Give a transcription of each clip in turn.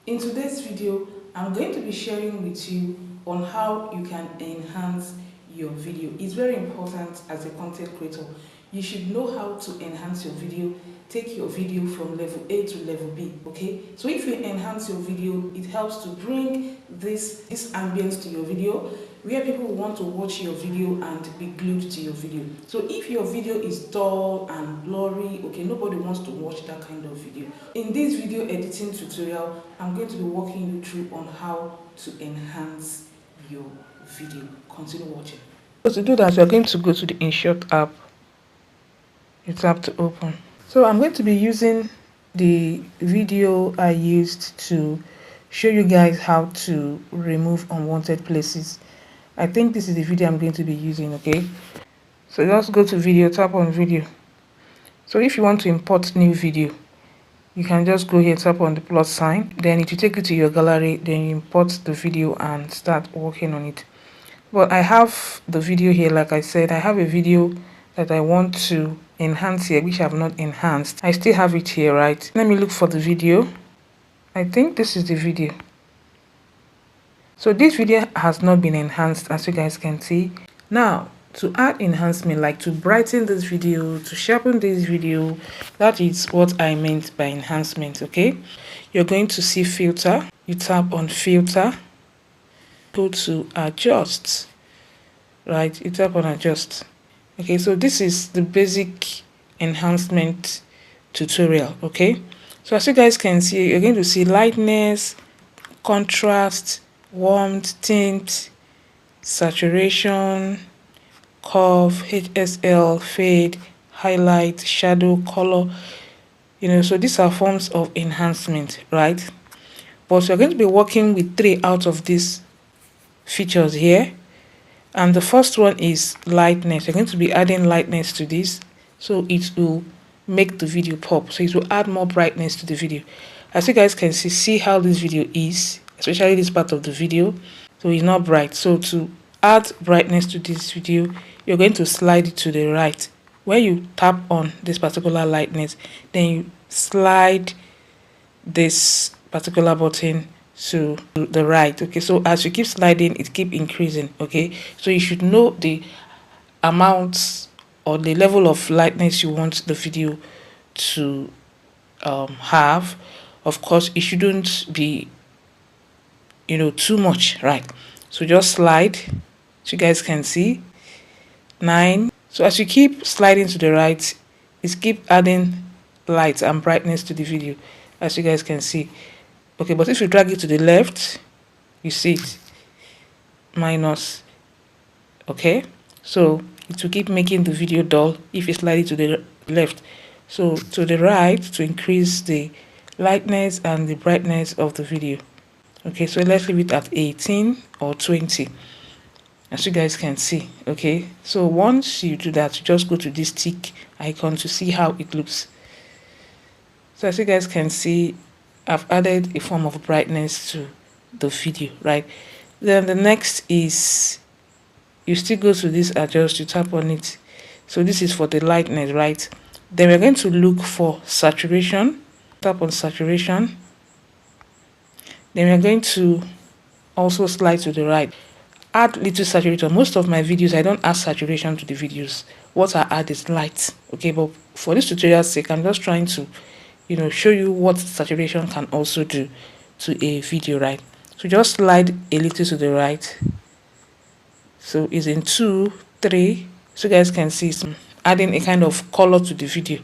In today's video, I'm going to be sharing with you on how you can enhance your video. It's very important as a content creator. You should know how to enhance your video, take your video from level A to level B, okay? So if you enhance your video, it helps to bring this ambience to your video, where people want to watch your video and be glued to your video. So if your video is dull and blurry, okay, nobody wants to watch that kind of video. In this video editing tutorial, I'm going to be walking you through on how to enhance your video. Continue watching. So to do that, you're going to go to the InShot app. You tap to open. So I'm going to be using the video I used to show you guys how to remove unwanted places. I think this is the video I'm going to be using, okay? So just go to video, tap on video. So if you want to import new video, you can just go here, tap on the plus sign, then it will take you to your gallery, then you import the video and start working on it. But I have the video here. Like I said, I have a video that I want to enhance here, which I have not enhanced. I still have it here, right? Let me look for the video. I think this is the video. So this video has not been enhanced, as you guys can see. Now, to add enhancement, like to brighten this video, to sharpen this video, that is what I meant by enhancement, okay? You're going to see filter. You tap on filter, go to adjust, right? You tap on adjust. Okay, so this is the basic enhancement tutorial, okay? So as you guys can see, you're going to see lightness, contrast, warmth, tint, saturation, curve, HSL, fade, highlight, shadow, color. So these are forms of enhancement, right? But we're going to be working with 3 out of these features here. And the first one is lightness. We're going to be adding lightness to this, so it will make the video pop. So it will add more brightness to the video. As you guys can see how this video is, especially this part of the video. So it's not bright. So to add brightness to this video, you're going to slide it to the right. When you tap on this particular lightness, then you slide this particular button to the right. Okay, so as you keep sliding, it keep increasing. Okay, so you should know the amount or the level of lightness you want the video to have. Of course, it shouldn't be too much, right? So just slide, so you guys can see 9. So as you keep sliding to the right, it keep adding light and brightness to the video, as you guys can see. Okay, but if you drag it to the left, you see it minus. Okay, so it will keep making the video dull if you slide it to the left. So to the right, to increase the lightness and the brightness of the video. Okay, so let's leave it at 18 or 20, as you guys can see. Okay, so once you do that, you just go to this tick icon to see how it looks. So as you guys can see, I've added a form of brightness to the video, right? Then the next is, you still go to this adjust, you tap on it. So this is for the lightness, right? Then we're going to look for saturation. Tap on saturation. Then we're going to also slide to the right. Add little saturation. Most of my videos, I don't add saturation to the videos. What I add is light. Okay, but for this tutorial's sake, I'm just trying to show you what saturation can also do to a video, right? So just slide a little to the right. So it's in 2, 3. So you guys can see some adding a kind of color to the video.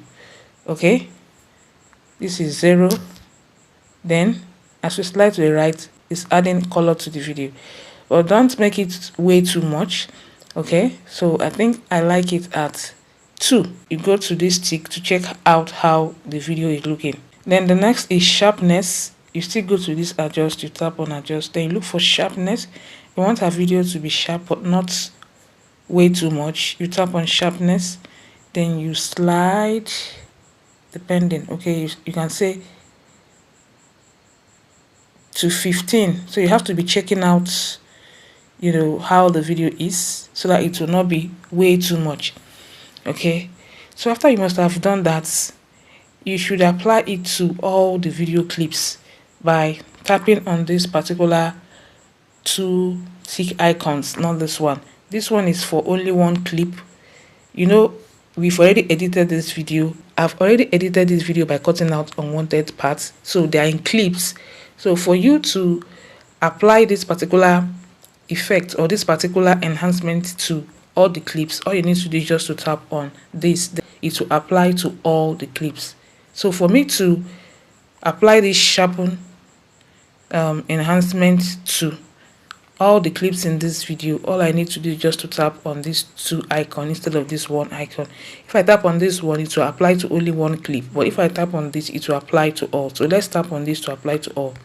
Okay, this is 0. Then as we slide to the right, it's adding color to the video. But don't make it way too much. Okay, so I think I like it at 2. You go to this tick to check out how the video is looking. Then the next is sharpness. You still go to this adjust, you tap on adjust, then you look for sharpness. You want our video to be sharp but not way too much. You tap on sharpness, then you slide, depending. Okay, you can say to 15. So you have to be checking out how the video is, so that it will not be way too much. Okay, so after you must have done that, you should apply it to all the video clips by tapping on this particular two tick icons, not this one. This one is for only one clip. You know, we've already edited this video. I've already edited this video by cutting out unwanted parts, so they are in clips. So for you to apply this particular effect or this particular enhancement to all the clips, all you need to do is just to tap on this. It will apply to all the clips. So for me to apply this sharpen enhancement to all the clips in this video, all I need to do is just to tap on these two icons instead of this one icon. If I tap on this one, it will apply to only one clip, but if I tap on this, it will apply to all. So let's tap on this to apply to all.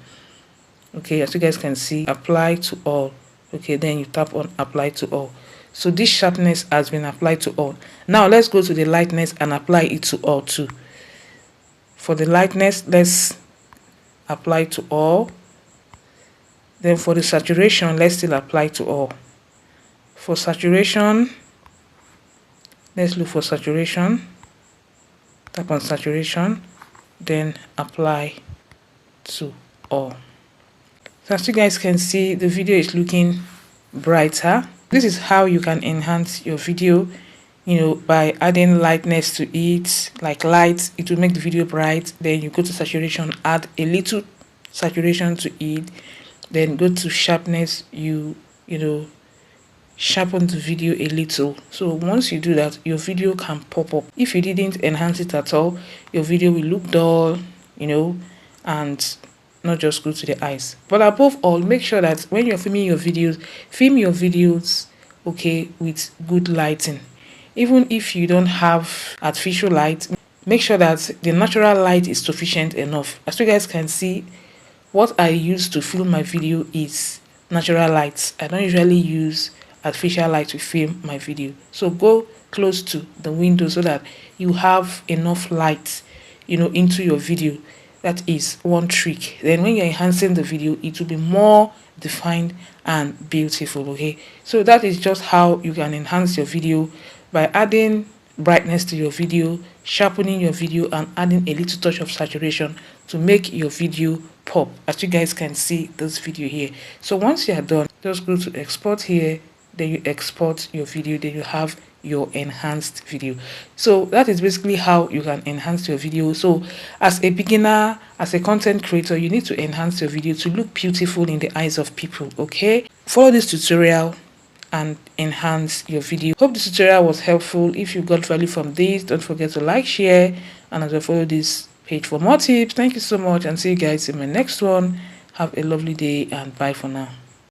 Okay, as you guys can see, apply to all. Okay, then you tap on apply to all. So this sharpness has been applied to all. Now let's go to the lightness and apply it to all too. For the lightness, let's apply to all. Then for the saturation, let's still apply to all. For saturation, let's look for saturation. Tap on saturation, then apply to all. So as you guys can see, the video is looking brighter. This is how you can enhance your video, you know, by adding lightness to it. Like light, it will make the video bright. Then you go to saturation, add a little saturation to it. Then go to sharpness, you know, sharpen the video a little. So once you do that, your video can pop up. If you didn't enhance it at all, your video will look dull, you know, and not just good to the eyes. But above all, make sure that when you're filming your videos, film your videos, okay, with good lighting. Even if you don't have artificial light, make sure that the natural light is sufficient enough. As you guys can see, what I use to film my video is natural lights. I don't usually use artificial light to film my video. So go close to the window so that you have enough light, you know, into your video. That is one trick. Then when you're enhancing the video, it will be more defined and beautiful. Okay, so that is just how you can enhance your video by adding brightness to your video, sharpening your video, and adding a little touch of saturation to make your video pop, as you guys can see this video here. So once you are done, just go to export here, then you export your video, then you have your enhanced video. So that is basically how you can enhance your video. So as a beginner, as a content creator, you need to enhance your video to look beautiful in the eyes of people. Okay, follow this tutorial and enhance your video. Hope this tutorial was helpful. If you got value from this, don't forget to like, share, and as well follow this page for more tips. Thank you so much, and see you guys in my next one. Have a lovely day, and bye for now.